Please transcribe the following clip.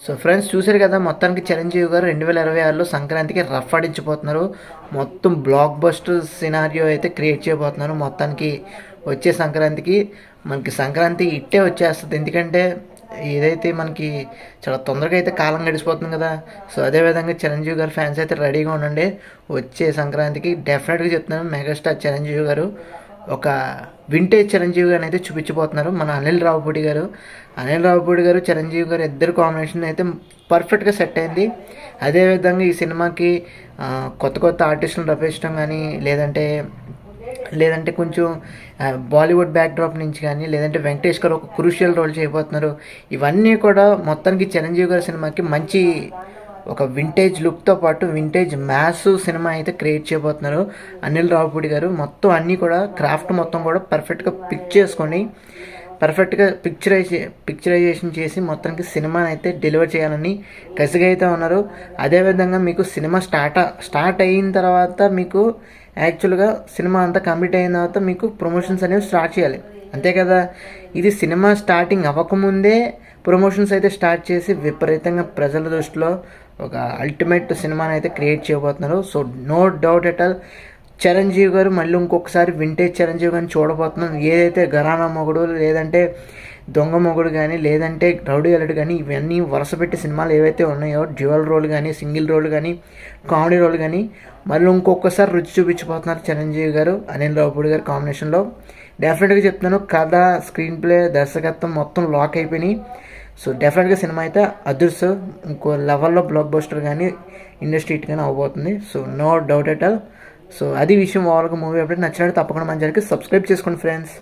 So friends చూసారు కదా, మొత్తానికి చిరంజీవి గారు 2026లో సంక్రాంతికి రఫ్ ఆడించిపోతున్నారు. మొత్తం బ్లాక్ బస్టర్ సినారియో అయితే క్రియేట్ చేయబోతున్నారు. మొత్తానికి వచ్చే సంక్రాంతికి మనకి సంక్రాంతి ఇట్టే వచ్చేస్తుంది. ఎందుకంటే ఏదైతే మనకి చాలా తొందరగా అయితే కాలం గడిచిపోతుంది కదా. సో అదేవిధంగా చిరంజీవి గారు ఫ్యాన్స్ అయితే రెడీగా ఉండండి. వచ్చే సంక్రాంతికి డెఫినెట్గా చెప్తున్నాను, మెగాస్టార్ చిరంజీవి గారు ఒక వింటేజ్ చిరంజీవి గారిని అయితే చూపించబోతున్నారు. మన అనిల్ రావుపూడి గారు చిరంజీవి గారు ఇద్దరు కాంబినేషన్ అయితే పర్ఫెక్ట్గా సెట్ అయింది. అదేవిధంగా ఈ సినిమాకి కొత్త ఆర్టిస్టులను రప్పించడం కానీ, లేదంటే కొంచెం బాలీవుడ్ బ్యాక్డ్రాప్ నుంచి కానీ, లేదంటే వెంకటేష్ గారు ఒక క్రూషియల్ రోల్ చేయబోతున్నారు. ఇవన్నీ కూడా మొత్తానికి చిరంజీవి గారి సినిమాకి మంచి ఒక వింటేజ్ లుక్తో పాటు వింటేజ్ మ్యాథ్స్ సినిమా అయితే క్రియేట్ చేయబోతున్నారు అనిల్ రావుపూడి గారు. మొత్తం అన్నీ కూడా క్రాఫ్ట్ మొత్తం కూడా పర్ఫెక్ట్గా పర్ఫెక్ట్గా పిక్చరైజేషన్ చేసి మొత్తానికి సినిమాని అయితే డెలివర్ చేయాలని కసిగా అయితే ఉన్నారు. అదేవిధంగా మీకు సినిమా స్టార్ట్ అయిన తర్వాత మీకు యాక్చువల్గా సినిమా అంతా కంప్లీట్ అయిన తర్వాత మీకు ప్రమోషన్స్ అనేవి స్టార్ట్ చేయాలి, అంతే కదా. ఇది సినిమా స్టార్టింగ్ అవ్వకముందే ప్రమోషన్స్ అయితే స్టార్ట్ చేసి విపరీతంగా ప్రజల దృష్టిలో ఒక అల్టిమేట్ సినిమాని అయితే క్రియేట్ చేయబోతున్నారు. So no doubt at all Chiranjeevi garu మళ్ళీ ఇంకొకసారి వింటేజ్ చిరంజీవి గారిని చూడబోతున్నాం. ఏదైతే ఘరానా మొగుడు, లేదంటే దొంగ మొగుడు కానీ, లేదంటే రౌడీ అల్లుడు కానీ, ఇవన్నీ వరుస పెట్టి సినిమాలు ఏవైతే ఉన్నాయో, డ్యూయల్ రోల్ కానీ, సింగిల్ రోల్ కానీ, కామెడీ రోల్ కానీ, మళ్ళీ ఇంకొకసారి రుచి చూపించబోతున్నారు చిరంజీవి గారు అనిల్ రావుపూడి గారు కాంబినేషన్లో. డెఫినెట్గా చెప్తున్నాను, కథ, స్క్రీన్ ప్లే, దర్శకత్వం మొత్తం లాక్ అయిపోయినాయి. సో డెఫినెట్గా సినిమా అయితే అదృష్టం ఇంకో లెవెల్లో బ్లాక్ బస్టర్ కానీ, ఇండస్ట్రీ హిట్ కానీ అవ్వబోతుంది. So no doubt at all. So అది విషయం. ఓవర్గా మూవీ అప్డేట్ నచ్చినట్టు తప్పకుండా మన ఛానల్కి సబ్స్క్రైబ్ చేసుకోండి ఫ్రెండ్స్.